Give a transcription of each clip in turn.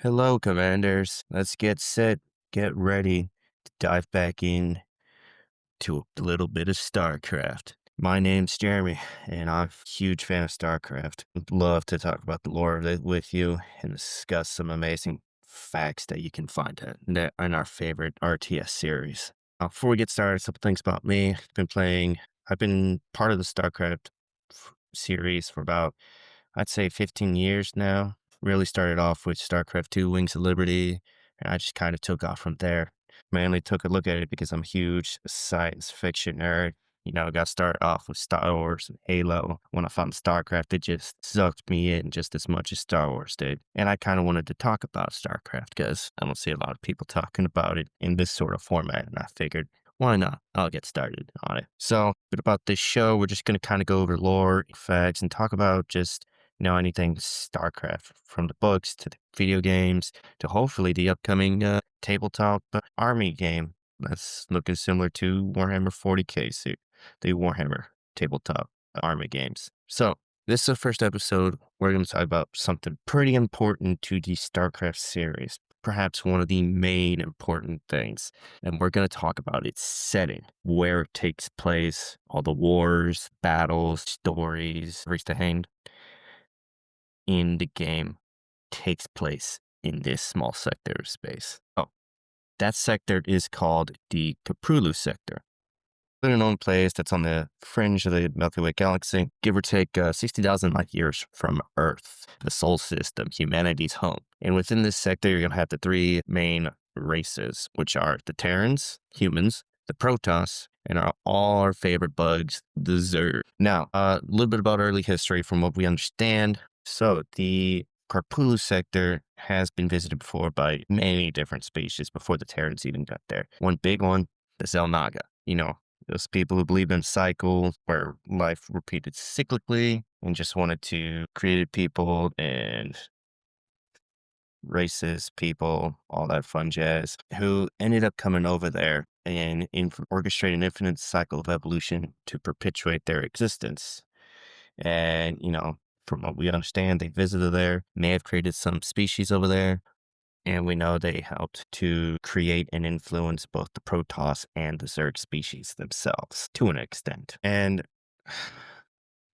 Hello, Commanders. Let's get set, get ready to dive back in to a little bit of StarCraft. My name's Jeremy, and I'm a huge fan of StarCraft. Would love to talk about the lore of it with you and discuss some amazing facts that you can find in our favorite RTS series. Before we get started, some things about me. I've been part of the StarCraft series for about I'd say 15 years now. Really started off with StarCraft 2 Wings of Liberty, and I just kind of took off from there. Mainly took a look at it because I'm a huge science fiction nerd. I got started off with Star Wars and Halo. When I found StarCraft, it just sucked me in just as much as Star Wars did. And I kind of wanted to talk about StarCraft because I don't see a lot of people talking about it in this sort of format. And I figured, why not? I'll get started on it. So, a bit about this show, we're just going to kind of go over lore, facts, and talk about just anything StarCraft, from the books to the video games to hopefully the upcoming tabletop army game that's looking similar to Warhammer 40K, the Warhammer tabletop army games. So, this is the first episode. We're going to talk about something pretty important to the StarCraft series, perhaps one of the main important things. And we're going to talk about its setting, where it takes place, all the wars, battles, stories, everything in the game takes place in this small sector of space. Oh, that sector is called the Koprulu sector. A known place that's on the fringe of the Milky Way galaxy, give or take 60,000 light years from Earth, the Sol system, humanity's home. And within this sector, you're going to have the three main races, which are the Terrans, humans, the Protoss, and all our favorite bugs, the Zerg. Now, a little bit about early history from what we understand. So, the Koprulu sector has been visited before by many different species before the Terrans even got there. One big one, the Zelnaga. Those people who believed in cycles where life repeated cyclically and just wanted to create people and races, people, all that fun jazz, who ended up coming over there and orchestrate an infinite cycle of evolution to perpetuate their existence. And, from what we understand, they visited there, may have created some species over there. And we know they helped to create and influence both the Protoss and the Zerg species themselves to an extent. And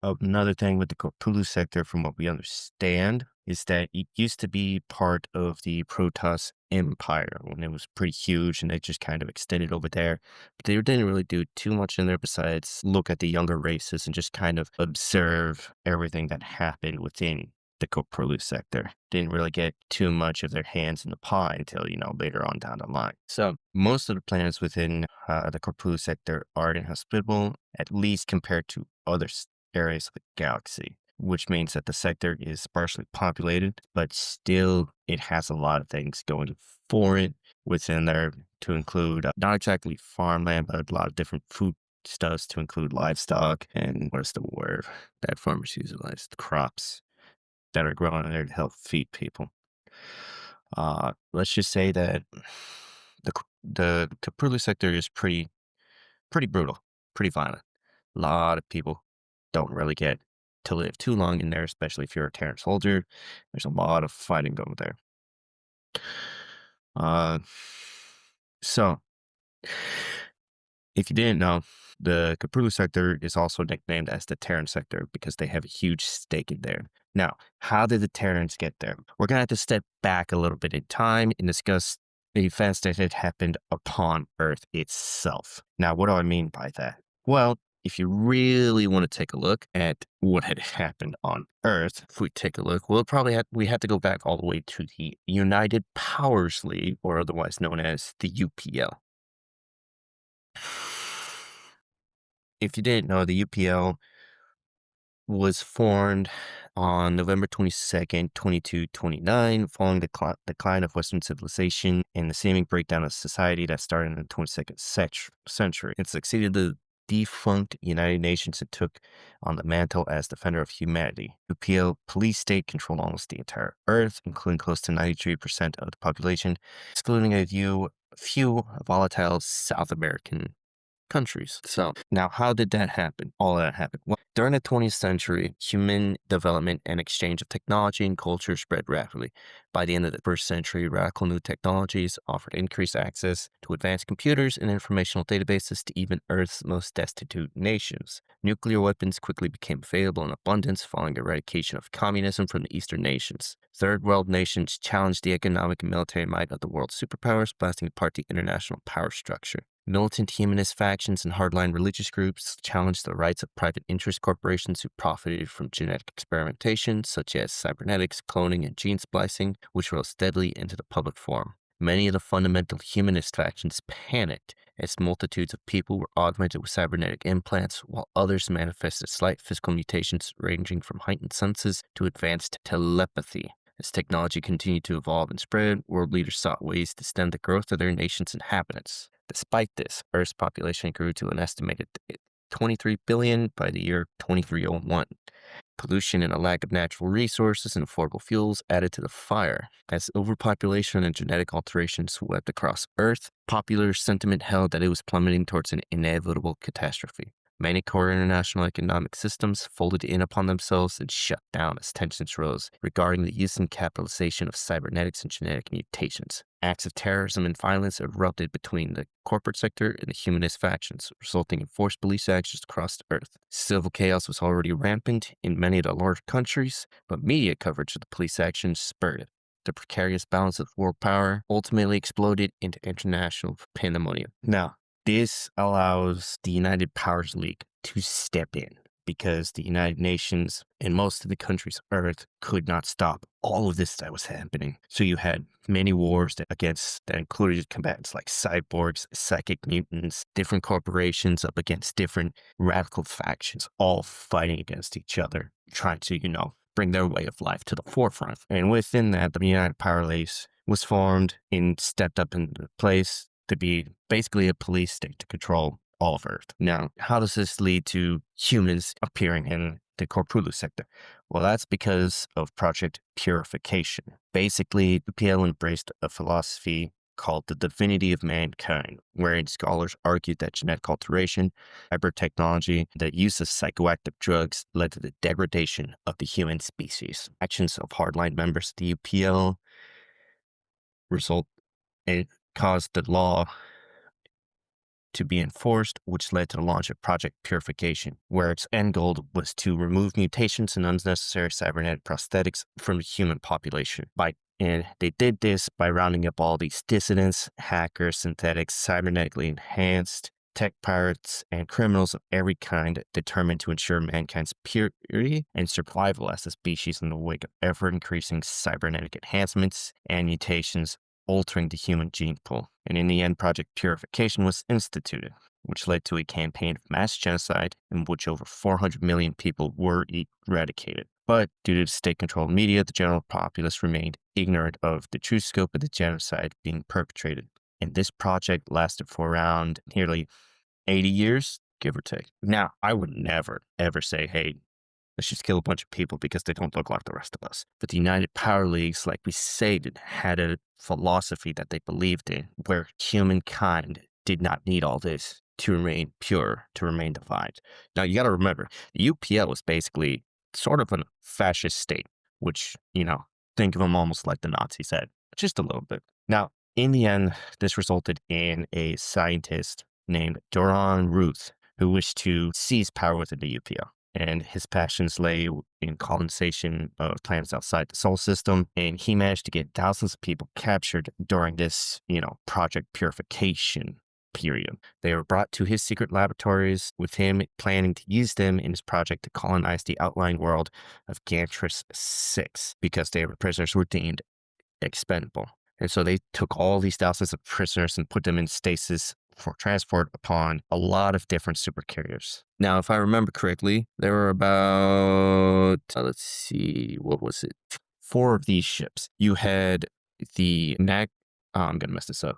another thing with the Koprulu sector, from what we understand, is that it used to be part of the Protoss Empire when it was pretty huge and they just kind of extended over there. But they didn't really do too much in there besides look at the younger races and just kind of observe everything that happened within the Koprulu sector. Didn't really get too much of their hands in the pie until, later on down the line. So most of the planets within the Koprulu sector are inhospitable, at least compared to other areas of the galaxy, which means that the sector is sparsely populated, but still it has a lot of things going for it within there, to include not exactly farmland, but a lot of different food stuffs, to include livestock and what's the word that farmers utilize? Crops that are grown there to help feed people. Let's just say that the Koprulu sector is pretty brutal, pretty violent. A lot of people don't really get to live too long in there, especially if you're a Terran soldier. There's a lot of fighting over there. Uh, so, if you didn't know, the Koprulu sector is also nicknamed as the Terran sector because they have a huge stake in there. Now, how did the Terrans get there? We're going to have to step back a little bit in time and discuss the events that had happened upon Earth itself. Now, what do I mean by that? Well, if you really want to take a look at what had happened on Earth, if we take a look, we have to go back all the way to the United Powers League, or otherwise known as the UPL. If you didn't know, the UPL was formed on November 22nd, 2229, following the decline of Western civilization and the seeming breakdown of society that started in the 22nd century. It succeeded the defunct United Nations and took on the mantle as defender of humanity. UPL police state controlled almost the entire Earth, including close to 93% of the population, excluding a few volatile South American countries. So now how did that happen? All that happened. Well, during the 20th century, human development and exchange of technology and culture spread rapidly. By the end of the first century, radical new technologies offered increased access to advanced computers and informational databases to even Earth's most destitute nations. Nuclear weapons quickly became available in abundance following the eradication of communism from the Eastern nations. Third world nations challenged the economic and military might of the world's superpowers, blasting apart the international power structure. Militant humanist factions and hardline religious groups challenged the rights of private interest corporations who profited from genetic experimentation, such as cybernetics, cloning, and gene splicing, which rose steadily into the public forum. Many of the fundamental humanist factions panicked as multitudes of people were augmented with cybernetic implants, while others manifested slight physical mutations ranging from heightened senses to advanced telepathy. As technology continued to evolve and spread, world leaders sought ways to stem the growth of their nation's inhabitants. Despite this, Earth's population grew to an estimated 23 billion by the year 2301. Pollution and a lack of natural resources and affordable fuels added to the fire. As overpopulation and genetic alterations swept across Earth, popular sentiment held that it was plummeting towards an inevitable catastrophe. Many core international economic systems folded in upon themselves and shut down as tensions rose regarding the use and capitalization of cybernetics and genetic mutations. Acts of terrorism and violence erupted between the corporate sector and the humanist factions, resulting in forced police actions across the earth. Civil chaos was already rampant in many of the large countries, but media coverage of the police actions spurred it. The precarious balance of world power ultimately exploded into international pandemonium. Now, this allows the United Powers League to step in because the United Nations and most of the countries of Earth could not stop all of this that was happening. So you had many wars that included combatants like cyborgs, psychic mutants, different corporations up against different radical factions, all fighting against each other, trying to, bring their way of life to the forefront. And within that, the United Power League was formed and stepped up into place to be basically a police state to control all of Earth. Now, how does this lead to humans appearing in the Koprulu sector? Well, that's because of Project Purification. Basically, the PL embraced a philosophy called the divinity of mankind, wherein scholars argued that genetic alteration, hypertechnology, the use of psychoactive drugs led to the degradation of the human species. Actions of hardline members of the UPL result it caused the law to be enforced, which led to the launch of Project Purification, where its end goal was to remove mutations and unnecessary cybernetic prosthetics from the human population. And they did this by rounding up all these dissidents, hackers, synthetics, cybernetically enhanced, tech pirates, and criminals of every kind determined to ensure mankind's purity and survival as a species in the wake of ever-increasing cybernetic enhancements and mutations altering the human gene pool. And in the end, Project Purification was instituted, which led to a campaign of mass genocide in which over 400 million people were eradicated. But due to the state-controlled media, the general populace remained ignorant of the true scope of the genocide being perpetrated. And this project lasted for around nearly 80 years, give or take. Now, I would never, ever say, hey, let's just kill a bunch of people because they don't look like the rest of us. But the United Power Leagues, like we stated, had a philosophy that they believed in where humankind did not need all this to remain pure, to remain divine. Now, you got to remember, the UPL was basically sort of a fascist state, which, think of them almost like the Nazis had, just a little bit. Now, in the end, this resulted in a scientist named Doron Ruth who wished to seize power within the UPL. And his passions lay in colonization of planets outside the solar system. And he managed to get thousands of people captured during this, Project Purification period. They were brought to his secret laboratories with him planning to use them in his project to colonize the outlying world of Gantris 6 because their prisoners were deemed expendable. And so they took all these thousands of prisoners and put them in stasis for transport upon a lot of different supercarriers. Now, if I remember correctly, there were about, let's see, what was it? 4 of these ships. You had the I'm going to mess this up.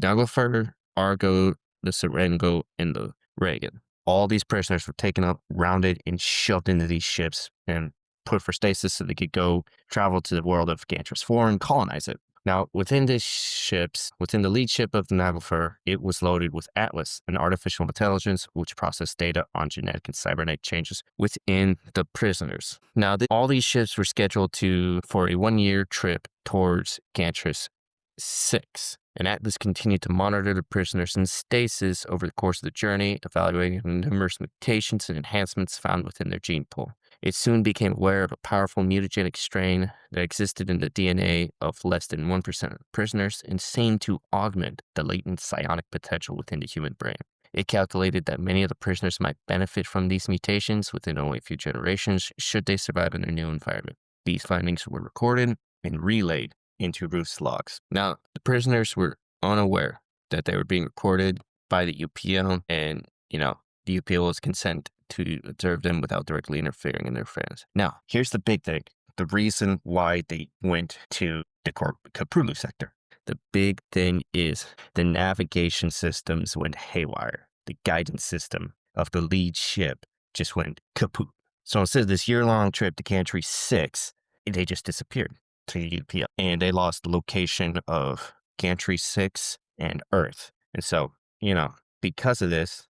Naglfar, Argo, the Serengo, and the Reagan. All these prisoners were taken up, rounded, and shoved into these ships and put for stasis so they could go travel to the world of Gantris 4 and colonize it. Now, within the lead ship of the Naglfar, it was loaded with Atlas, an artificial intelligence which processed data on genetic and cybernetic changes within the prisoners. Now, all these ships were scheduled for a 1-year trip towards Gantris 6. And Atlas continued to monitor the prisoners in stasis over the course of the journey, evaluating the numerous mutations and enhancements found within their gene pool. It soon became aware of a powerful mutagenic strain that existed in the DNA of less than 1% of prisoners and seemed to augment the latent psionic potential within the human brain. It calculated that many of the prisoners might benefit from these mutations within only a few generations should they survive in their new environment. These findings were recorded and relayed into Ruth's logs. Now, the prisoners were unaware that they were being recorded by the UPO, and, the UPO was consent to observe them without directly interfering in their affairs. Now, here's the big thing. The reason why they went to the Koprulu sector. The big thing is the navigation systems went haywire. The guidance system of the lead ship just went kaput. So instead of this year-long trip to Gantry 6, they just disappeared to the UPL. And they lost the location of Gantry 6 and Earth. And so, because of this,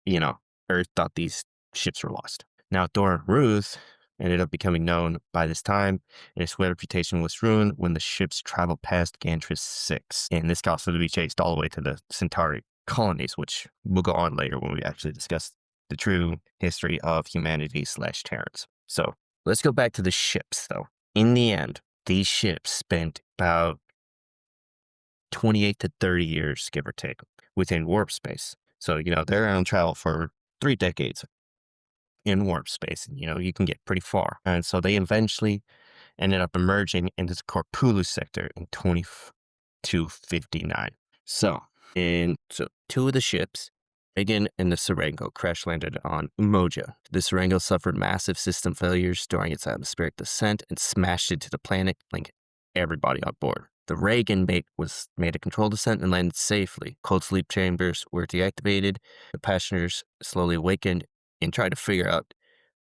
Earth thought these ships were lost. Now, Dora Ruth ended up becoming known by this time, and its reputation was ruined when the ships traveled past Gantris 6. And this caused them to be chased all the way to the Centauri colonies, which we'll go on later when we actually discuss the true history of humanity / Terrans. So let's go back to the ships, though. In the end, these ships spent about 28 to 30 years, give or take, within warp space. So, they're on travel for 3 decades in warp space, and, you can get pretty far. And so they eventually ended up emerging into the Koprulu sector in 2259. So 2 of the ships, Reagan and the Serengo, crash landed on Umoja. The Serengo suffered massive system failures during its atmospheric descent and smashed into the planet, killing everybody on board. The Reagan made a controlled descent and landed safely. Cold sleep chambers were deactivated. The passengers slowly awakened and tried to figure out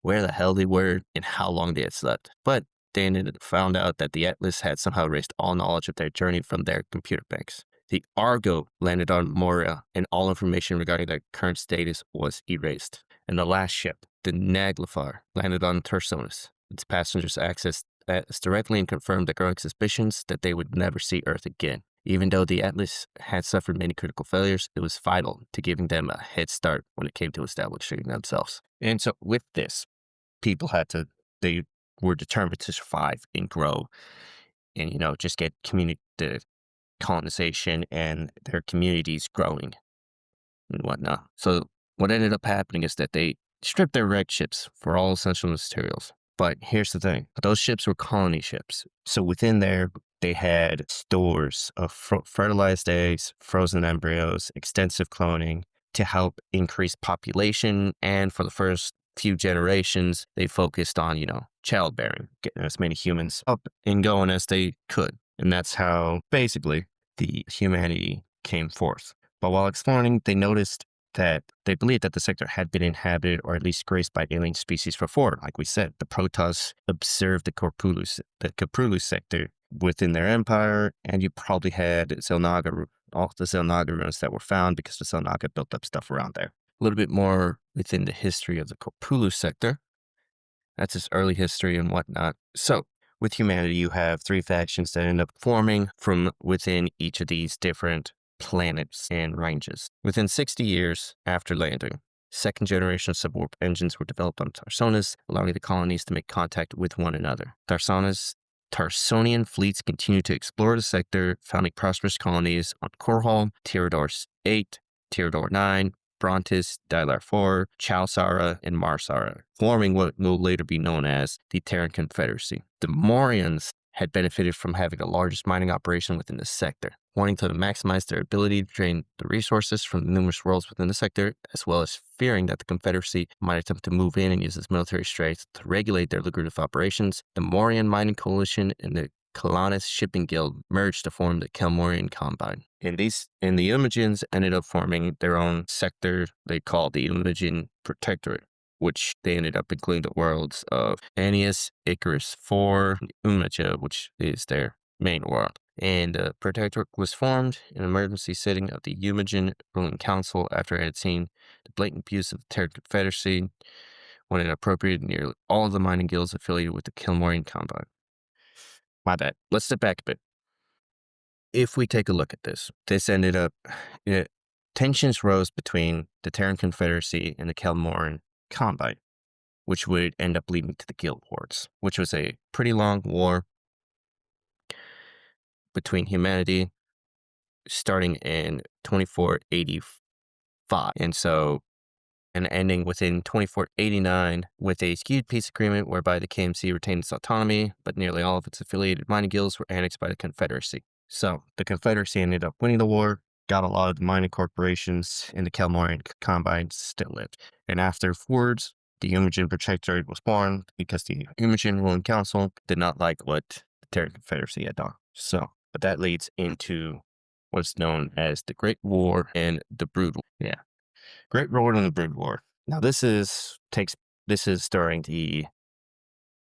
where the hell they were and how long they had slept. But they found out that the Atlas had somehow erased all knowledge of their journey from their computer banks. The Argo landed on Moria, and all information regarding their current status was erased. And the last ship, the Naglfar, landed on Tarsonis. Its passengers accessed Atlas directly and confirmed the growing suspicions that they would never see Earth again. Even though the Atlas had suffered many critical failures, it was vital to giving them a head start when it came to establishing themselves. And so with this, they were determined to survive and grow and, just get the colonization and their communities growing and whatnot. So what ended up happening is that they stripped their wrecked ships for all essential materials. But here's the thing. Those ships were colony ships. So within there, they had stores of fertilized eggs, frozen embryos, extensive cloning to help increase population. And for the first few generations, they focused on, childbearing, getting as many humans up and going as they could. And that's how basically the humanity came forth. But while exploring, they noticed that they believed that the sector had been inhabited or at least graced by alien species before. Like we said, the Protoss observed the Koprulu sector within their empire, and you probably had all the Zelnaga ruins that were found because the Zelnaga built up stuff around there. A little bit more within the history of the Koprulu sector. That's its early history and whatnot. So, with humanity, you have 3 factions that end up forming from within each of these different planets and ranges. Within 60 years after landing, 2nd generation subwarp engines were developed on Tarsonis, allowing the colonies to make contact with one another. Tarsonian fleets continued to explore the sector, founding prosperous colonies on Korhal, Tirador 8, Tirador 9, Brontis, Dylar 4, Chowsara, and Marsara, forming what will later be known as the Terran Confederacy. The Morians had benefited from having the largest mining operation within the sector, wanting to maximize their ability to drain the resources from the numerous worlds within the sector, as well as fearing that the Confederacy might attempt to move in and use its military strength to regulate their lucrative operations. The Morian Mining Coalition and the Kalanis Shipping Guild merged to form the Kelmorian Combine. And the Imogens ended up forming their own sector they called the Imogen Protectorate, which they ended up including the worlds of Anius, Icarus IV, and Umaja, which is their main world. And the Protectorate was formed in an emergency sitting of the Eumogen ruling council after it had seen the blatant abuse of the Terran Confederacy when it appropriated nearly all of the mining guilds affiliated with the Kilmorian Combine. My bad. Let's step back a bit. If we take a look at this ended up, tensions rose between the Terran Confederacy and the Kilmorian Combine, which would end up leading to the Guild Wars, which was a pretty long war between humanity starting in 2485. And ending within 2489 with a skewed peace agreement whereby the KMC retained its autonomy, but nearly all of its affiliated mining guilds were annexed by the Confederacy. So the Confederacy ended up winning the war, got a lot of the mining corporations, and the Kelmorian Combine still lived. And afterwards, the Eumogen Protectorate was born because the Eumogen ruling council did not like what the Terran Confederacy had done. So, but that leads into what's known as the Great War and the Brood War. Yeah. Great War and the Brood War. Now this is during the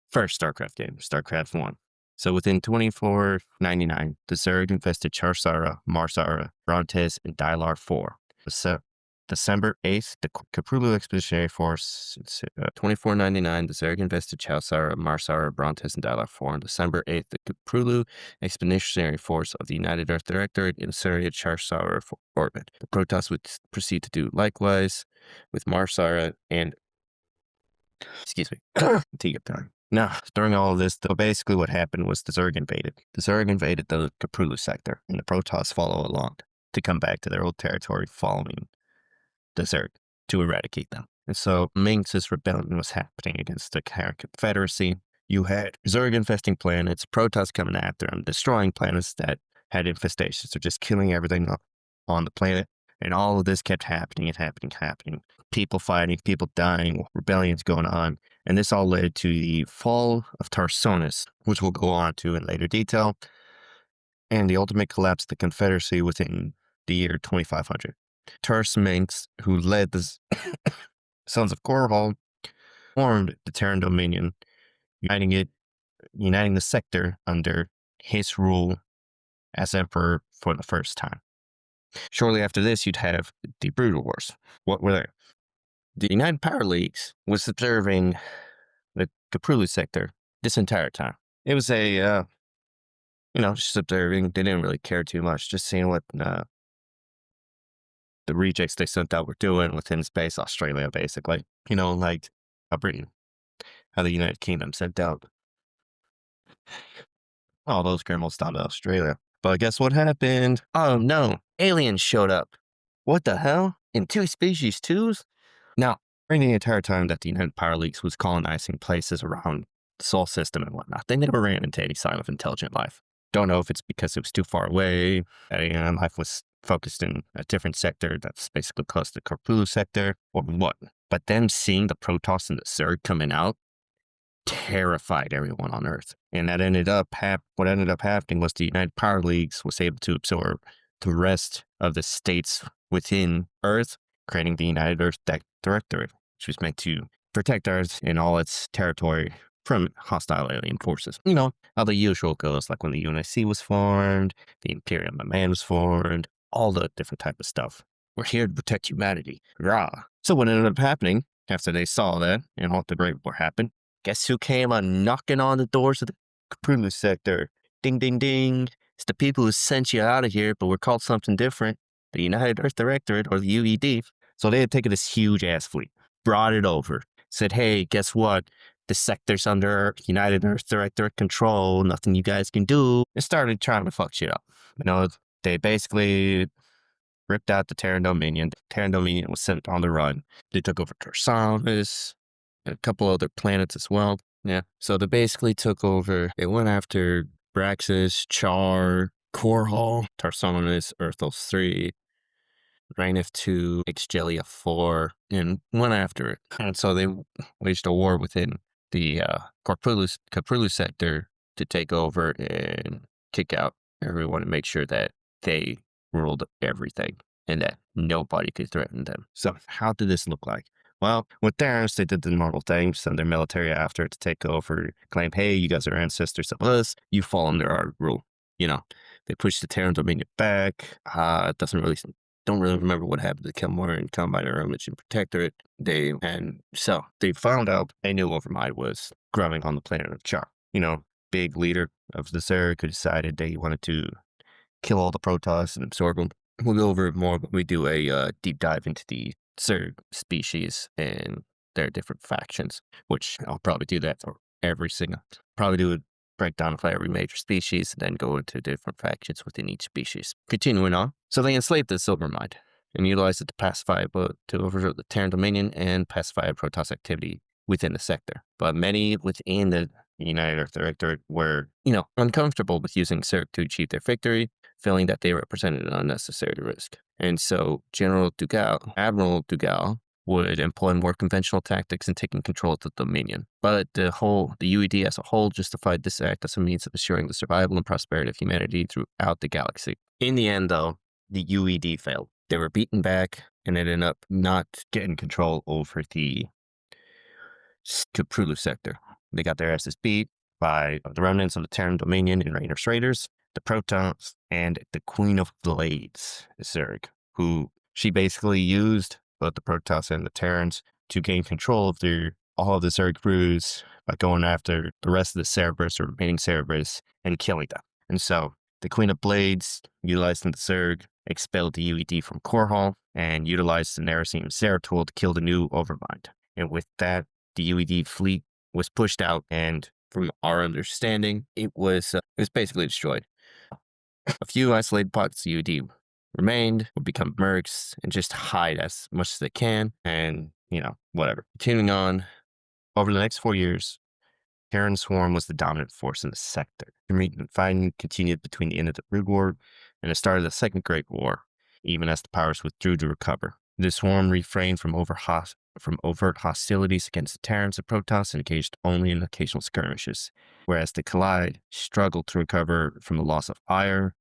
first StarCraft game, StarCraft 1. So within 2499, the Zerg infested Charsara, Marsara, Brontes, and Dylar 4. So December 8th, the Koprulu Expeditionary Force, 2499, the Zerg invested Charsara, Marsara, Brontes, and Dylar 4. On December 8th, the Koprulu Expeditionary Force of the United Earth Directorate inserted Charsara for orbit. The Protoss would proceed to do likewise with Marsara and, excuse me, Tiga time. Now, during all of this, basically what happened was the Zerg invaded. The Zerg invaded the Koprulu sector, and the Protoss follow along to come back to their old territory following the Zerg to eradicate them. And so Minx's rebellion was happening against the Terran Confederacy. You had Zerg infesting planets, Protoss coming after them, destroying planets that had infestations, so just killing everything on the planet. And all of this kept happening and happening. People fighting, people dying, rebellions going on. And this all led to the fall of Tarsonis, which we'll go on to in later detail, and the ultimate collapse of the Confederacy within the year 2500. Tars Minx, who led the Sons of Korhal, formed the Terran Dominion, uniting the sector under his rule as emperor for the first time. Shortly after this, you'd have the Brood Wars. What were they? The United Power Leagues was observing the Koprulu sector this entire time. It was just observing. They didn't really care too much, just seeing what the rejects they sent out were doing within space, Australia, basically. Like Britain, how the United Kingdom sent out all those criminals down to Australia. But guess what happened? Oh no, aliens showed up. What the hell? In 2 species twos? Now, during the entire time that the United Power Leagues was colonizing places around the solar system and whatnot, they never ran into any sign of intelligent life. Don't know if it's because it was too far away, life was focused in a different sector that's basically close to the Koprulu sector, or what. But them seeing the Protoss and the Zerg coming out terrified everyone on Earth. And that what ended up happening was the United Power Leagues was able to absorb the rest of the states within Earth, creating the United Earth Directorate, which was meant to protect Earth and all its territory from hostile alien forces. How the usual goes, like when the UNSC was formed, the Imperium of Man was formed, all the different type of stuff. We're here to protect humanity. Rah. So what ended up happening after they saw that and what the Great War happened, guess who came on knocking on the doors of the Koprulu sector? Ding, ding, ding. It's the people who sent you out of here, but we're called something different. The United Earth Directorate, or the UED. So they had taken this huge-ass fleet, brought it over, said, hey, guess what? The sector's under United Earth Directorate control. Nothing you guys can do. And started trying to fuck shit up. They basically ripped out the Terran Dominion. The Terran Dominion was sent on the run. They took over Tarsanis, and a couple other planets as well. Yeah. So they basically took over. They went after Braxis, Char, Korhal, Tarsanis, Earthos 3, Rainif 2, Exgelia 4, and went after it. And so they waged a war within the Koprulu sector to take over and kick out everyone and make sure that they ruled everything and that nobody could threaten them. So how did this look like? Well, with theirs, they did the normal thing, send their military after it to take over, claim, hey, you guys are ancestors of us, you fall under our rule. They push the Terran Dominion back. It doesn't really don't really remember what happened to Kilmore and Combiner Image and Protectorate. They found out they knew Overmind was growing on the planet of Char. Big leader of the Zerg who decided they wanted to kill all the Protoss and absorb them. We'll go over it more, but we do a deep dive into the Zerg species and their different factions, which I'll probably do that for every single. Probably do a breakdown of every major species and then go into different factions within each species. Continuing on. So they enslaved the Silvermind and utilized it to to overthrow the Terran Dominion and pacify Protoss activity within the sector. But many within the United Earth Directorate were, uncomfortable with using Zerg to achieve their victory, feeling that they represented an unnecessary risk. And so Admiral Dugal, would employ more conventional tactics in taking control of the Dominion. But the UED as a whole justified this act as a means of assuring the survival and prosperity of humanity throughout the galaxy. In the end, though, the UED failed. They were beaten back and ended up not getting control over the Koprulu sector. They got their asses beat by the remnants of the Terran Dominion and Rainer's Raiders, the Protons, and the Queen of Blades, Zerg, who she basically used both the Protoss and the Terrans to gain control of all of the Zerg crews by going after the rest of the Cerberus or remaining Cerberus and killing them. And so the Queen of Blades, utilizing the Zerg, expelled the UED from Korhal and utilized the Narasine Zeratul to kill the new Overmind. And with that, the UED fleet was pushed out, and from our understanding, it was basically destroyed. A few isolated pockets of UED remained, would become mercs, and just hide as much as they can, and, whatever. Continuing on, over the next 4 years, Terran Swarm was the dominant force in the sector. Fighting continued between the end of the Brood War and the start of the Second Great War, even as the powers withdrew to recover. The Swarm refrained from overt hostilities against the Terrans and Protoss and engaged only in occasional skirmishes, whereas the Collide struggled to recover from the loss of Ire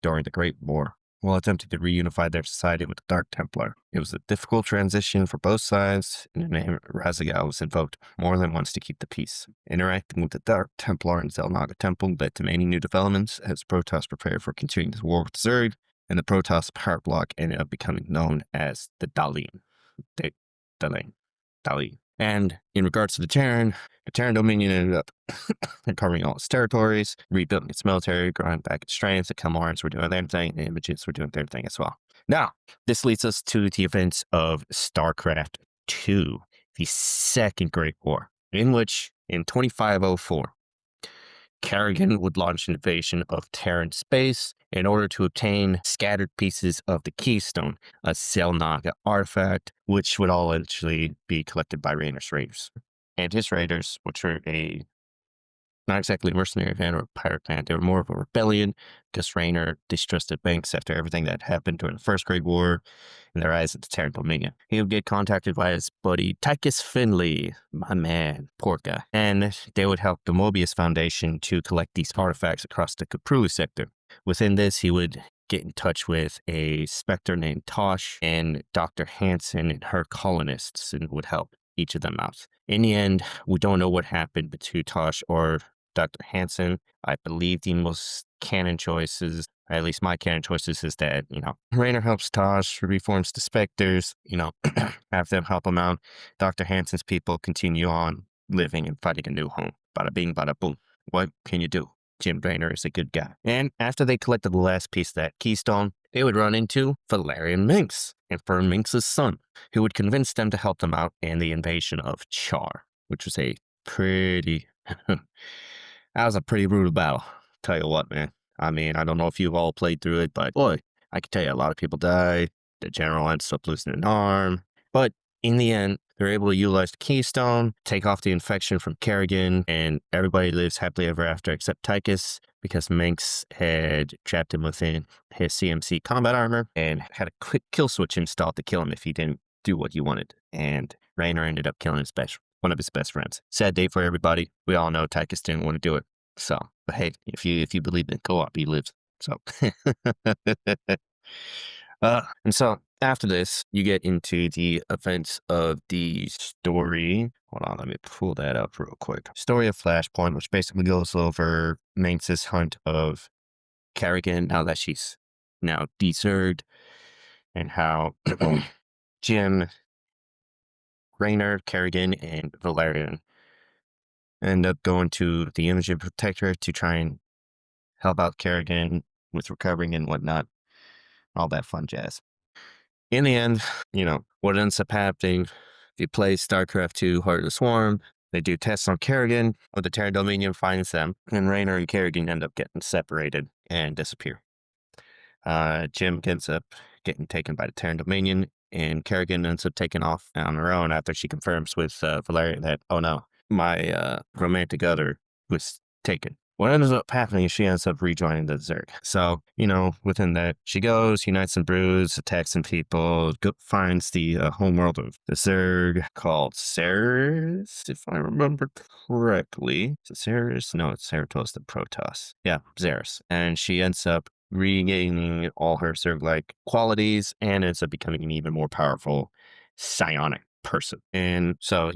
during the Great War, while attempting to reunify their society with the Dark Templar. It was a difficult transition for both sides, and the name Raziel was invoked more than once to keep the peace. Interacting with the Dark Templar and Zelnaga Temple led to many new developments as Protoss prepared for continuing the war with Zerg, and the Protoss power block ended up becoming known as the Daleen. Daleen. And in regards to the Terran Dominion ended up recovering all its territories, rebuilding its military, growing back its strength. The Kelmorans were doing their thing, the Images were doing their thing as well. Now, this leads us to the events of StarCraft II, the Second Great War, in which, in 2504, Kerrigan would launch an invasion of Terran space in order to obtain scattered pieces of the Keystone, a Zelnaga artifact, which would all eventually be collected by Rainer's Raiders. And his Raiders, which were not exactly a mercenary band or a pirate band, they were more of a rebellion because Rainer distrusted Banks after everything that happened during the First Great War and their rise at the Terran Dominion. He would get contacted by his buddy Tychus Finley, my man, poor guy, and they would help the Mobius Foundation to collect these artifacts across the Koprulu sector. Within this, he would get in touch with a specter named Tosh and Dr. Hansen and her colonists and would help each of them out. In the end, we don't know what happened to Tosh or Dr. Hansen. I believe the most canon choices, or at least my canon choices, is that, Rainer helps Tosh, reforms the Spectres, have them help him out. Dr. Hansen's people continue on living and fighting a new home. Bada bing, bada boom. What can you do? Jim Raynor is a good guy. And after they collected the last piece of that keystone, they would run into Valerian Minx, Emperor Minx's son, who would convince them to help them out in the invasion of Char, which was a pretty... that was a pretty brutal battle. Tell you what, man. I mean, I don't know if you've all played through it, but boy, I can tell you a lot of people died. The general ends up losing an arm. But in the end, they're able to utilize the keystone, take off the infection from Kerrigan, and everybody lives happily ever after except Tychus, because Minx had trapped him within his CMC combat armor and had a quick kill switch installed to kill him if he didn't do what he wanted. And Raynor ended up killing one of his best friends. Sad day for everybody. We all know Tychus didn't want to do it. So, but hey, if you believe in co-op, he lives. So, and so after this, you get into the events of the story. Hold on, let me pull that up real quick. Story of Flashpoint, which basically goes over Manx's hunt of Kerrigan now that she's now deserted, and how Jim, Raynor, Kerrigan, and Valerian end up going to the Imaging Protectorate to try and help out Kerrigan with recovering and whatnot, all that fun jazz. In the end, what ends up happening, if you play StarCraft 2 Heart of the Swarm, they do tests on Kerrigan, or the Terran Dominion finds them, and Raynor and Kerrigan end up getting separated and disappear. Jim ends up getting taken by the Terran Dominion, and Kerrigan ends up taking off on her own after she confirms with Valeria that, oh no, my romantic other was taken. What ends up happening is she ends up rejoining the Zerg. So, within that, she goes, unites some brews, attacks some people, finds the homeworld of the Zerg called Ceres, if I remember correctly. Is it Ceres? No, it's Cerato's the Protoss. Yeah, Ceres. And she ends up regaining all her Zerg-like qualities and ends up becoming an even more powerful psionic person. And so,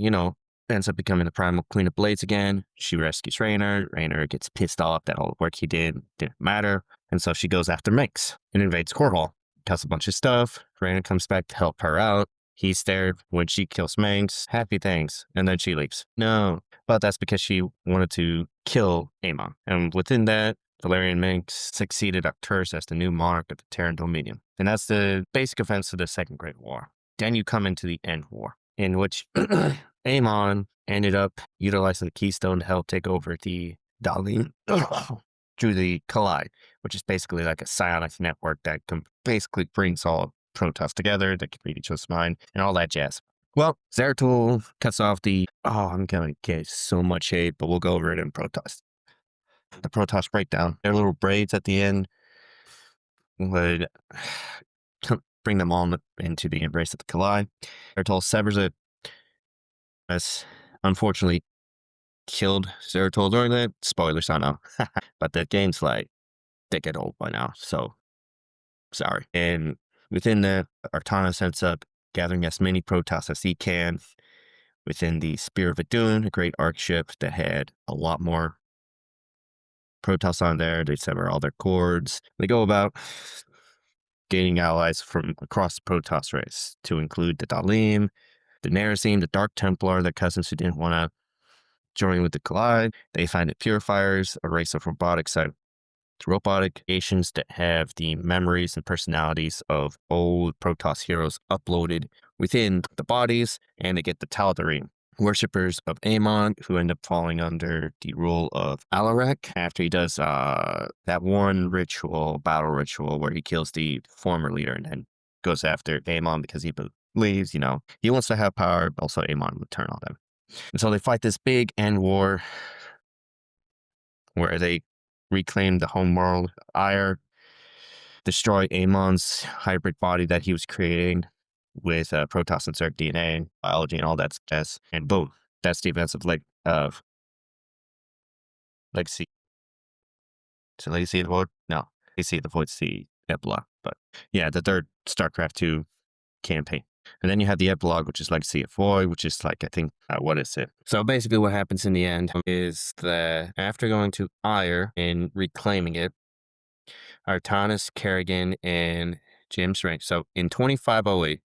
ends up becoming the primal queen of blades again. She rescues Raynor. Raynor gets pissed off that all the work he did didn't matter. And so she goes after Minx and invades Core Hall. Kills a bunch of stuff. Raynor comes back to help her out. He's there when she kills Minx. Happy things. And then she leaves. No. But that's because she wanted to kill Amon. And within that, Valerian Minx succeeded Arcturus as the new monarch of the Terran Dominion. And that's the basic events of the Second Great War. Then you come into the End War, in which Amon ended up utilizing the Keystone to help take over the Dalim through the Collide, which is basically like a psionic network that basically brings all Protoss together, that can read each other's mind, and all that jazz. Well, Zeratul cuts off I'm going to get so much hate, but we'll go over it in Protoss. The Protoss breakdown, their little braids at the end would bring them all into the embrace of the Collide. Zeratul severs it. As unfortunately killed Zeratul during that. Spoilers, I know. But the game's like decade old by now, so sorry. And within that, Artanis ends up gathering as many Protoss as he can within the Spear of Adun, a great arc ship that had a lot more Protoss on there. They sever all their cords. They go about gaining allies from across the Protoss race, to include the Dalim, the Nerazim, the Dark Templar, their cousins who didn't want to join with the Collide. They find it Purifiers, a race of robotic nations that have the memories and personalities of old Protoss heroes uploaded within the bodies, and they get the Tal'Darim, worshippers of Amon, who end up falling under the rule of Alarak after he does that one battle ritual, where he kills the former leader and then goes after Amon because he believes, he wants to have power, but also Amon would turn on them. And so they fight this big end war where they reclaim the homeworld, Ire, destroy Amon's hybrid body that he was creating with Protoss and Zerg DNA, biology, and all that jazz. And boom, that's the events of Legacy. So Legacy of the Void? No, Legacy of the Void's the epilogue. But yeah, the third StarCraft 2 campaign. And then you have the epilogue, which is Legacy of Void, which is like, I think, what is it? So basically what happens in the end is that after going to Ire and reclaiming it, Artanis, Kerrigan, and James Rank. So in 2508,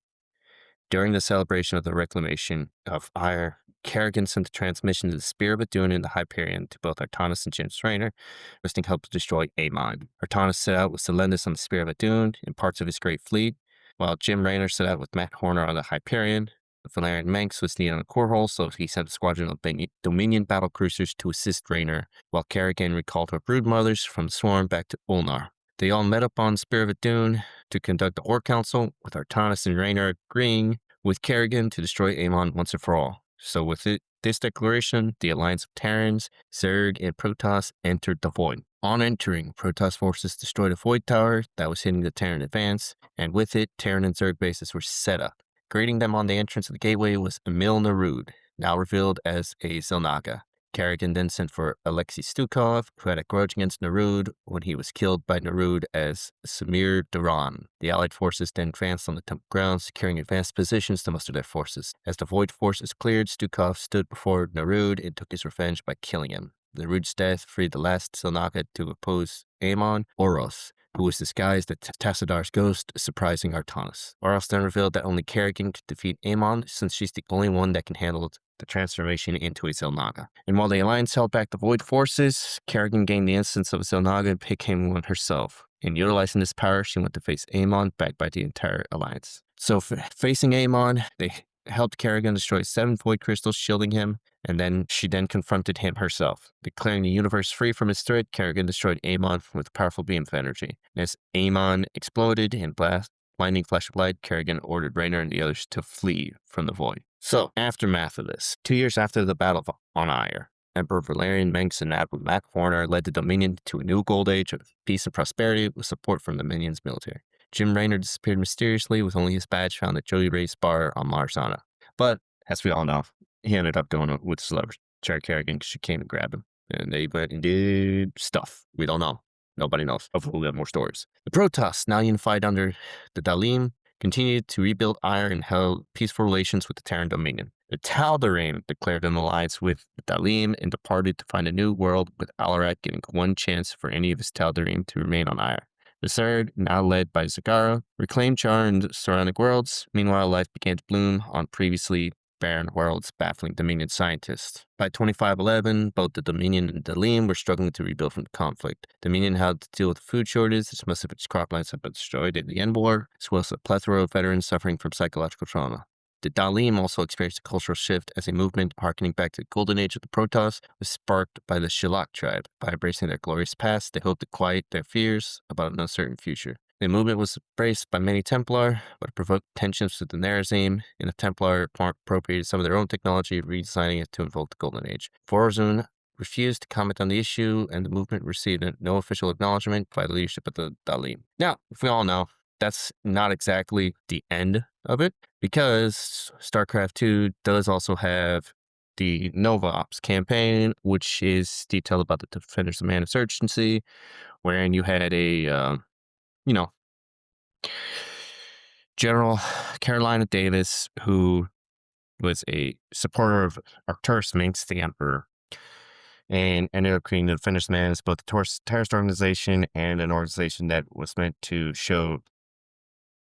during the celebration of the reclamation of Ire, Kerrigan sent a transmission to the Spear of Adun and the Hyperion to both Artanis and James Raynor, requesting help to destroy Amon. Artanis set out with Selendis on the Spear of Adun and parts of his great fleet, while Jim Raynor set out with Matt Horner on the Hyperion. Valerian Manx was needed on the core hull, so he sent a squadron of Dominion battle cruisers to assist Raynor, while Kerrigan recalled her broodmothers from the Swarm back to Ulnar. They all met up on Spear of Adun to conduct the War Council, with Artanis and Raynor agreeing with Kerrigan to destroy Amon once and for all. So with this declaration, the alliance of Terrans, Zerg, and Protoss entered the Void. On entering, Protoss forces destroyed a Void Tower that was hitting the Terran advance, and with it, Terran and Zerg bases were set up. Greeting them on the entrance of the gateway was Emil Narud, now revealed as a Zelnaga. Kerrigan then sent for Alexei Stukov, who had a grudge against Narud when he was killed by Narud as Samir Duran. The Allied forces then advanced on the temple grounds, securing advanced positions to muster their forces. As the Void forces cleared, Stukov stood before Narud and took his revenge by killing him. The Root's death freed the last Selnaga to oppose Aemon Oros, who was disguised as Tassadar's ghost, surprising Artanis. Oros then revealed that only Kerrigan could defeat Aemon, since she's the only one that can handle the transformation into a Zelnaga. And while the Alliance held back the Void forces, Kerrigan gained the instance of a Zelnaga and became one herself. In utilizing this power, she went to face Aemon, backed by the entire Alliance. So facing Aemon, they helped Kerrigan destroy 7 Void crystals, shielding him, and then she confronted him herself. Declaring the universe free from his threat, Kerrigan destroyed Aemon with a powerful beam of energy. As Aemon exploded in blinding flash of light, Kerrigan ordered Rhaenyra and the others to flee from the Void. So, aftermath of this. 2 years after the Battle on Ire, Emperor Valerian Mengs and Admiral Mac Horner led the Dominion to a new gold age of peace and prosperity with support from the Dominion's military. Jim Raynor disappeared mysteriously with only his badge found at Joey Ray's bar on Marzana. But, as we all know, he ended up going with celebrity Cher Kerrigan because she came to grab him. And they went and did stuff. We don't know. Nobody knows. Hopefully we'll have more stories. The Protoss, now unified under the Dalim, continued to rebuild Ire and held peaceful relations with the Terran Dominion. The Tal'Darim declared an alliance with the Dalim and departed to find a new world, with Alarat giving one chance for any of his Tal'Darim to remain on Ire. The Third, now led by Zagara, reclaimed Char and the surrounding worlds. Meanwhile, life began to bloom on previously barren worlds, baffling Dominion scientists. By 2511, both the Dominion and Dalim were struggling to rebuild from the conflict. Dominion had to deal with the food shortage, as most of its croplands had been destroyed in the End War, as well as a plethora of veterans suffering from psychological trauma. The Dalim also experienced a cultural shift as a movement harkening back to the golden age of the Protoss was sparked by the Shillak tribe. By embracing their glorious past, they hoped to quiet their fears about an uncertain future. The movement was embraced by many Templar, but it provoked tensions with the Nerazim, and the Templar appropriated some of their own technology, redesigning it to invoke the Golden Age. Forzun refused to comment on the issue, and the movement received no official acknowledgement by the leadership of the Dalim. Now, if we all know, that's not exactly the end of it, because StarCraft 2 does also have the Nova Ops campaign, which is detailed about the Defenders of Man Insurgency, wherein you had a, General Carolina Davis, who was a supporter of Arcturus Minx, the Emperor, and ended up creating the Defenders of Man as both a terrorist organization and an organization that was meant to show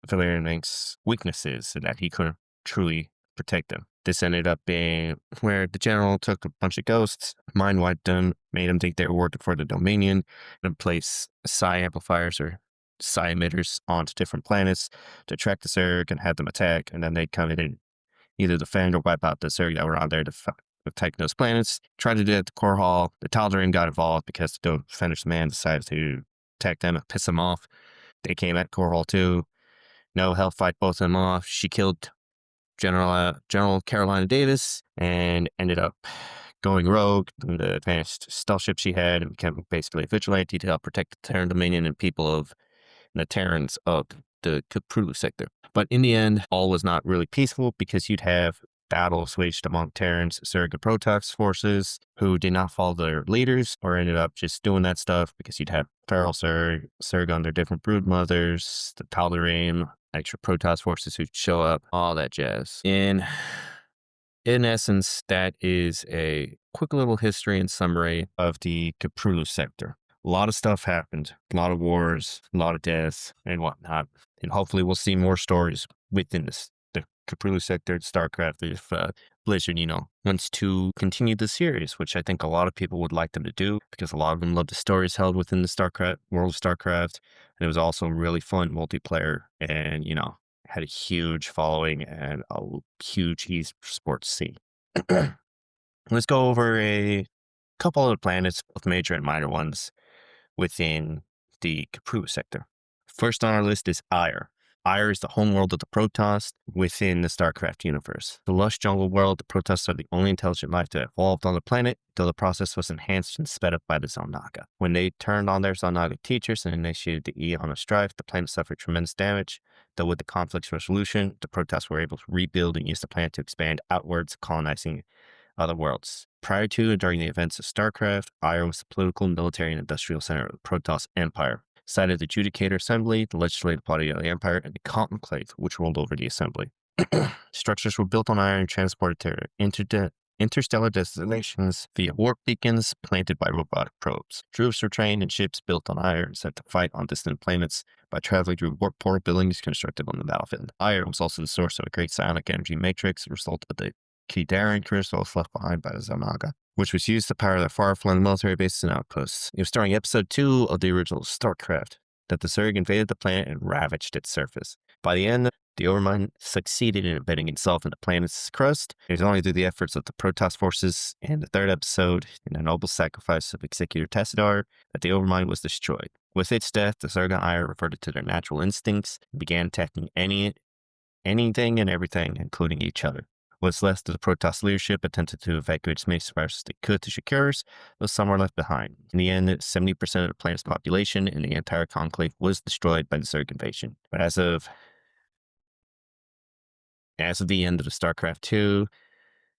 Valerian Minx's weaknesses so that he couldn't truly protect them. This ended up being where the general took a bunch of ghosts, mind-wiped them, made them think they were working for the Dominion, and placed psi amplifiers or psi emitters onto different planets to track the Zerg and have them attack, and then they'd come in and either defend or wipe out the Zerg that were on there to attack those planets. Tried to do it at the core hall. The Tal'Darim got involved because the Defenders Man decided to attack them and piss them off. They came at core hall too. No, helped fight both of them off. She killed General Carolina Davis and ended up going rogue in the advanced stealth ship she had and became basically a vigilante to help protect the Terran Dominion and people of the Terrans of the Koprulu sector. But in the end, all was not really peaceful because you'd have battles waged among Terrans, Zerg, and Protoss forces who did not follow their leaders or ended up just doing that stuff because you'd have feral Zerg on their different brood mothers, the Tal'Darim, extra Protoss forces who'd show up, all that jazz. In essence, that is a quick little history and summary of the Koprulu sector. A lot of stuff happened, a lot of wars, a lot of death, and whatnot. And hopefully we'll see more stories within the Koprulu sector, StarCraft, if Blizzard, wants to continue the series, which I think a lot of people would like them to do, because a lot of them love the stories held within the StarCraft, world of StarCraft. And it was also really fun multiplayer and, had a huge following and a huge esports scene. Let's go over a couple of planets, both major and minor ones, within the Koprulu sector. First on our list is Ire. Ire is the homeworld of the Protoss within the StarCraft universe. The lush jungle world, the Protoss are the only intelligent life to have evolved on the planet, though the process was enhanced and sped up by the Zelnaga. When they turned on their Zelnaga teachers and initiated the Eon of Strife, the planet suffered tremendous damage, though with the conflict's resolution, the Protoss were able to rebuild and use the planet to expand outwards, colonizing other worlds. Prior to and during the events of StarCraft, Ire was the political, military, and industrial center of the Protoss Empire. Cited the Judicator Assembly, the legislative body of the Empire, and the Conclave, which ruled over the Assembly. Structures were built on Ire and transported to interstellar destinations via warp beacons planted by robotic probes. Troops were trained in ships built on Ire and set to fight on distant planets by traveling through warp portal buildings constructed on the battlefield. Ire was also the source of a great psionic energy matrix, a result of the Kidaran crystals left behind by the Zamaga, which was used to power their far-flung military bases and outposts. It was during Episode 2 of the original StarCraft that the Zerg invaded the planet and ravaged its surface. By the end, the Overmind succeeded in embedding itself in the planet's crust. It was only through the efforts of the Protoss forces and the third episode, in a noble sacrifice of Executor Tassadar, that the Overmind was destroyed. With its death, the Zerg and Ire reverted to their natural instincts and began attacking anything and everything, including each other. What's left of the Protoss leadership attempted to evacuate as many survivors as they could to Shakuras, though some were left behind. In the end, 70% of the planet's population and the entire conclave was destroyed by the Zerg invasion. But as of the end of the StarCraft 2,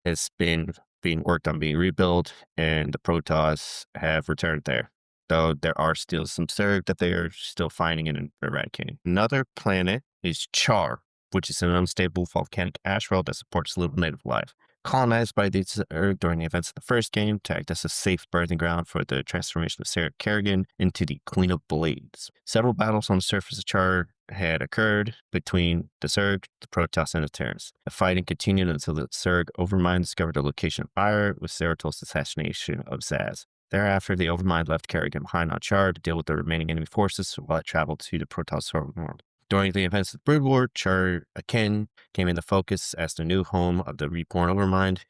it's been being worked on being rebuilt, and the Protoss have returned there. Though there are still some Zerg that they are still finding and eradicating. Another planet is Char, which is an unstable volcanic ash world that supports little native life. Colonized by the Zerg during the events of the first game to act as a safe birthing ground for the transformation of Sarah Kerrigan into the Queen of Blades. Several battles on the surface of Char had occurred between the Zerg, the Protoss, and the Terrans. The fighting continued until the Zerg Overmind discovered the location of Ire with Zeratul assassination of Zaz. Thereafter, the Overmind left Kerrigan behind on Char to deal with the remaining enemy forces while it traveled to the Protoss homeworld. During the events of the Brood War, Char again came into focus as the new home of the reborn Overmind,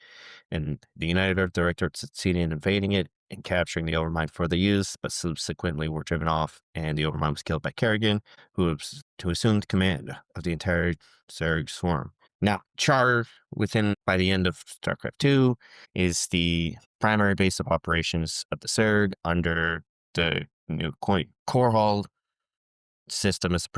and the United Earth Directorate succeeded in invading it and capturing the Overmind for the use, but subsequently were driven off, and the Overmind was killed by Kerrigan, who assumed command of the entire Zerg swarm. Now, Char, by the end of StarCraft 2, is the primary base of operations of the Zerg under the new core hall system. Is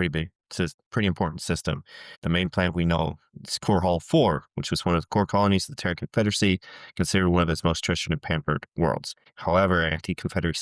it's a pretty important system. The main planet we know is Core Hall 4, which was one of the core colonies of the Terran Confederacy, considered one of its most treasured and pampered worlds. However, anti-Confederate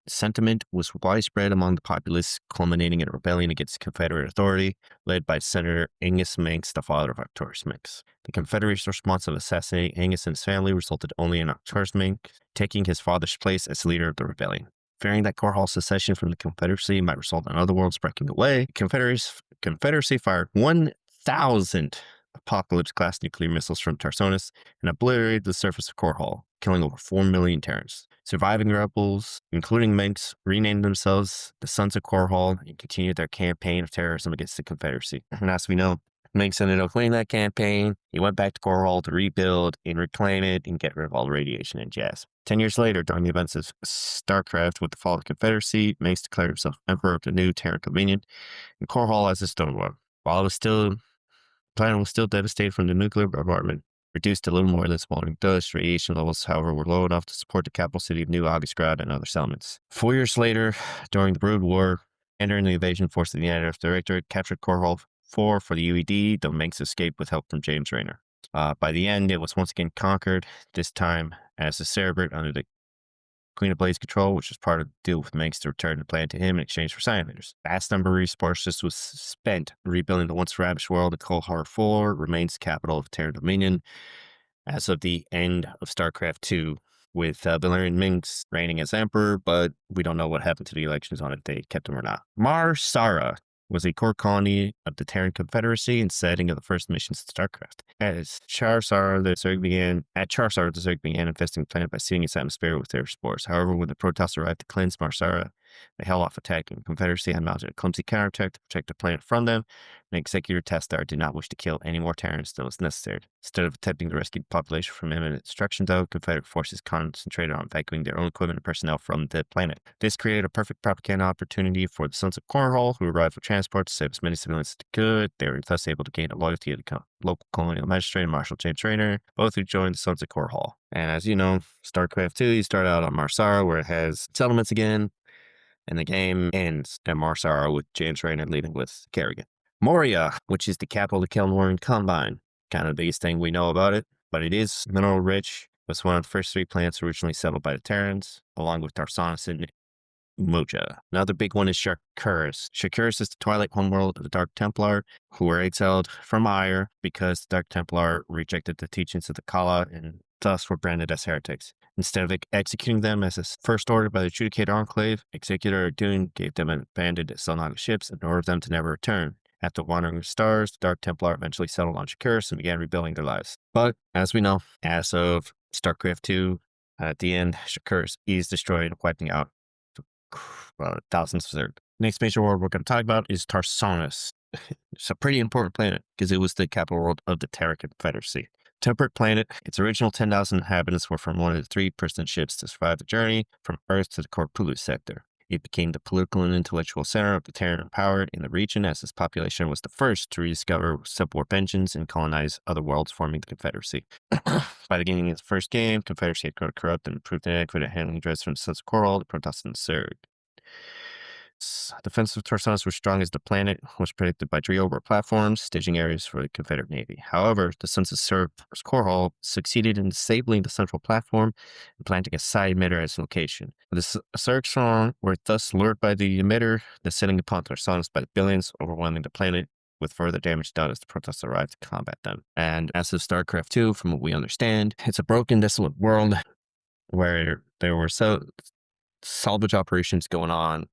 sentiment was widespread among the populace, culminating in a rebellion against Confederate authority, led by Senator Angus Manx, the father of Arcturus Manx. The Confederacy's response of assassinating Angus and his family resulted only in Arcturus Manx taking his father's place as leader of the rebellion. Fearing that Core Hall secession from the Confederacy might result in other worlds breaking away, the Confederacy fired 1,000 Apocalypse-class nuclear missiles from Tarsonis and obliterated the surface of Core Hall, killing over 4 million Terrans. Surviving rebels, including Manx, renamed themselves the Sons of Core Hall and continued their campaign of terrorism against the Confederacy. And as we know, Manx ended up winning that campaign. He went back to Core Hall to rebuild and reclaim it and get rid of all the radiation and jazz. 10 years later, during the events of StarCraft with the fall of the Confederacy, Manx declared himself Emperor of the new Terran Dominion, and Core Hall as his Stonewall. While the planet was still devastated from the nuclear bombardment, reduced to little more than smoldering dust, radiation levels, however, were low enough to support the capital city of New Augustgrad and other settlements. 4 years later, during the Brood War, entering the invasion force of the United Earth Directorate captured Core Hall 4 for the UED, though Manx escaped with help from James Rayner. By the end, it was once again conquered, this time as a Cerebrate under the Queen of Blades control, which was part of the deal with Manx to return the planet to him in exchange for Cyanators. Vast number of resources was spent rebuilding the once ravaged world, and Core Hall 4 remains the capital of Terran Dominion as of the end of StarCraft 2, with Valerian Minx reigning as Emperor, but we don't know what happened to the elections on it. They kept him or not. Mar Sara was a core colony of the Terran Confederacy and setting of the first missions of StarCraft. At Char-Sar, the Zerg began infesting the planet by seeding its atmosphere with their spores. However, when the Protoss arrived to cleanse Marsara, they held off attacking. The Confederacy had mounted a clumsy counterattack to protect the planet from them, and Executor Tastar did not wish to kill any more Terrans than was necessary. Instead of attempting to rescue the population from imminent destruction, though, Confederate forces concentrated on evacuating their own equipment and personnel from the planet. This created a perfect propaganda opportunity for the Sons of Core Hall, who arrived with transport to save as many civilians as they could. They were thus able to gain the loyalty of the local colonial magistrate, Marshal James Rayner, both who joined the Sons of Core Hall. And as you know, StarCraft 2, you start out on Marsara, where it has settlements again, and the game ends at Marsara with James Rayner leading with Kerrigan. Moria, which is the capital of the Kelnoran Combine. Kind of the biggest thing we know about it, but it is mineral rich. It was one of the first 3 planets originally settled by the Terrans, along with Tarsonis and Muja. Another big one is Shakuras. Shakuras is the twilight homeworld of the Dark Templar, who were exiled from Ire because the Dark Templar rejected the teachings of the Kala and thus were branded as heretics. Instead of executing them as a first order by the Judicator Enclave, Executor Dune gave them abandoned Selnaga ships and ordered them to never return. After wandering the stars, the Dark Templar eventually settled on Shakuris and began rebuilding their lives. But, as we know, as of StarCraft 2, at the end, Shakuris is destroyed, wiping out thousands of Zerg. Next major world we're going to talk about is Tarsonis. It's a pretty important planet because it was the capital world of the Terra Confederacy. Temperate planet, its original 10,000 inhabitants were from one of the 3-person ships to survive the journey from Earth to the Koprulu sector. It became the political and intellectual center of the Terran power in the region as its population was the first to rediscover subwarp engines and colonize other worlds forming the Confederacy. By the beginning of the first game, Confederacy had grown corrupt and proved inadequate at handling threats from the Sons of Coral, the Protoss, and the Zerg. Defensive Tarsonis were strong as the planet was protected by 3 over platforms, staging areas for the Confederate Navy. However, the Sons of Serv's core hull succeeded in disabling the central platform and planting a side emitter as location. The Zerg strong were thus lured by the emitter, descending upon Tarsonis by the billions, overwhelming the planet with further damage done as the Protoss arrived to combat them. And as of StarCraft 2, from what we understand, it's a broken, desolate world where there were salvage operations going on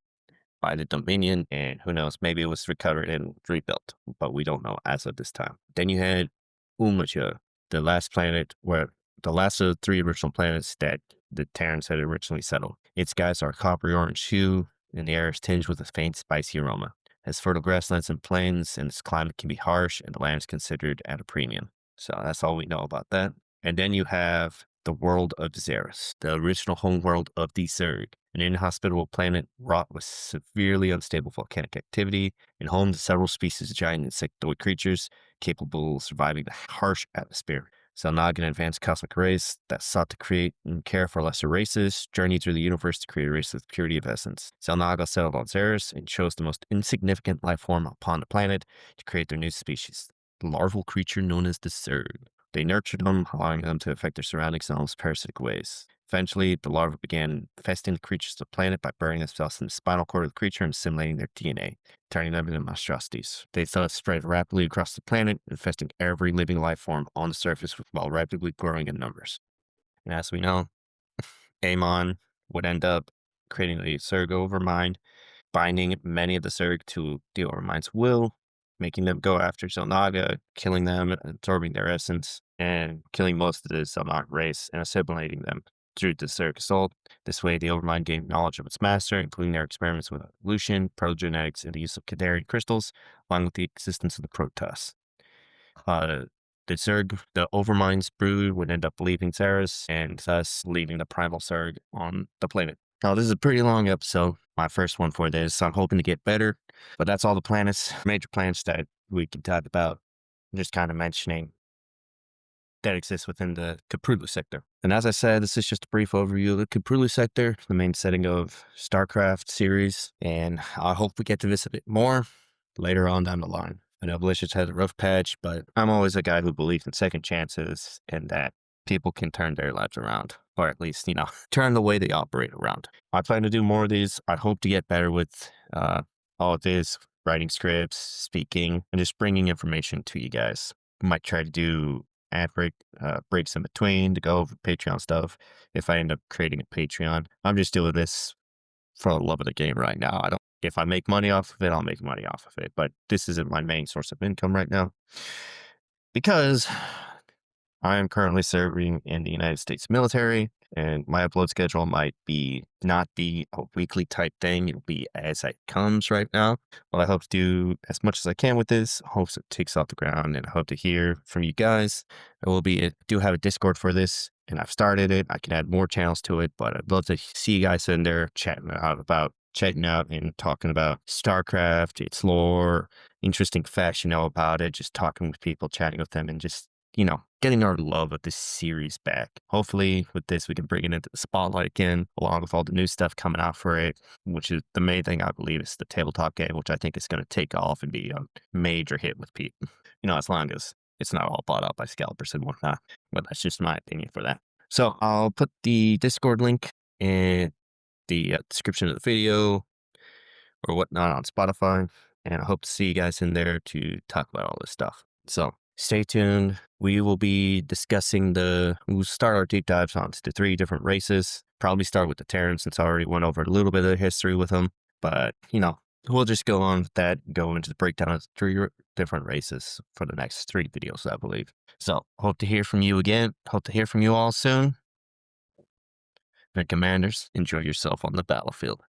by the Dominion, and who knows, maybe it was recovered and rebuilt, but we don't know as of this time. Then you had Umaja, the last planet where the last of the 3 original planets that the Terrans had originally settled. Its skies are coppery orange hue, and the air is tinged with a faint spicy aroma. It has fertile grasslands and plains, and its climate can be harsh, and the land is considered at a premium. So that's all we know about that. And then you have the world of Xeris, the original home world of the Zerg, an inhospitable planet wrought with severely unstable volcanic activity and home to several species of giant insectoid creatures capable of surviving the harsh atmosphere. Selnaga, an advanced cosmic race that sought to create and care for lesser races, journeyed through the universe to create a race with purity of essence. Selnaga settled on Xeris and chose the most insignificant life form upon the planet to create their new species, the larval creature known as the Zerg. They nurtured them, allowing them to affect their surroundings in almost parasitic ways. Eventually, the larvae began infesting the creatures of the planet by burying themselves in the spinal cord of the creature and assimilating their DNA, turning them into monstrosities. They thus spread rapidly across the planet, infesting every living life form on the surface while rapidly growing in numbers. And as we know, Amon would end up creating a Zerg overmind, binding many of the Zerg to the overmind's will, making them go after Selnaga, killing them, absorbing their essence, and killing most of the Selnaga race and assimilating them through the Zerg assault. This way, the Overmind gained knowledge of its master, including their experiments with evolution, protogenetics, and the use of Kadarian crystals, along with the existence of the Protoss. The Zerg, the Overmind's brood, would end up leaving Xeris, and thus leaving the primal Zerg on the planet. Now, this is a pretty long episode, my first one for this, so I'm hoping to get better. But that's all the planets, major planets that we can talk about. I'm just kind of mentioning that exists within the Koprulu sector. And as I said, this is just a brief overview of the Koprulu sector, the main setting of StarCraft series, and I hope we get to visit it more later on down the line. I know Blizz has a rough patch, but I'm always a guy who believes in second chances and that people can turn their lives around, or at least, turn the way they operate around. I plan to do more of these. I hope to get better with all of this, writing scripts, speaking, and just bringing information to you guys. I might try to do ad breaks in between to go over Patreon stuff if I end up creating a Patreon. I'm just doing this for the love of the game right now. If I make money off of it, I'll make money off of it, but this isn't my main source of income right now because I am currently serving in the United States military, and my upload schedule might not be a weekly type thing. It'll be as it comes right now. Well, I hope to do as much as I can with this. I hope it takes off the ground, and I hope to hear from you guys. I do have a Discord for this, and I've started it. I can add more channels to it, but I'd love to see you guys in there chatting out and talking about StarCraft, its lore, interesting facts about it, just talking with people, chatting with them, and just getting our love of this series back. Hopefully, with this, we can bring it into the spotlight again, along with all the new stuff coming out for it, which is the main thing I believe is the tabletop game, which I think is going to take off and be a major hit with people. As long as it's not all bought up by scalpers and whatnot. But that's just my opinion for that. So I'll put the Discord link in the description of the video or whatnot on Spotify, and I hope to see you guys in there to talk about all this stuff. So Stay tuned. We'll start our deep dives onto the three different races. Probably start with the Terrans since I already went over a little bit of the history with them. But, we'll just go on with that, go into the breakdown of the different races for the next three videos, I believe. So, hope to hear from you again. Hope to hear from you all soon. And commanders, enjoy yourself on the battlefield.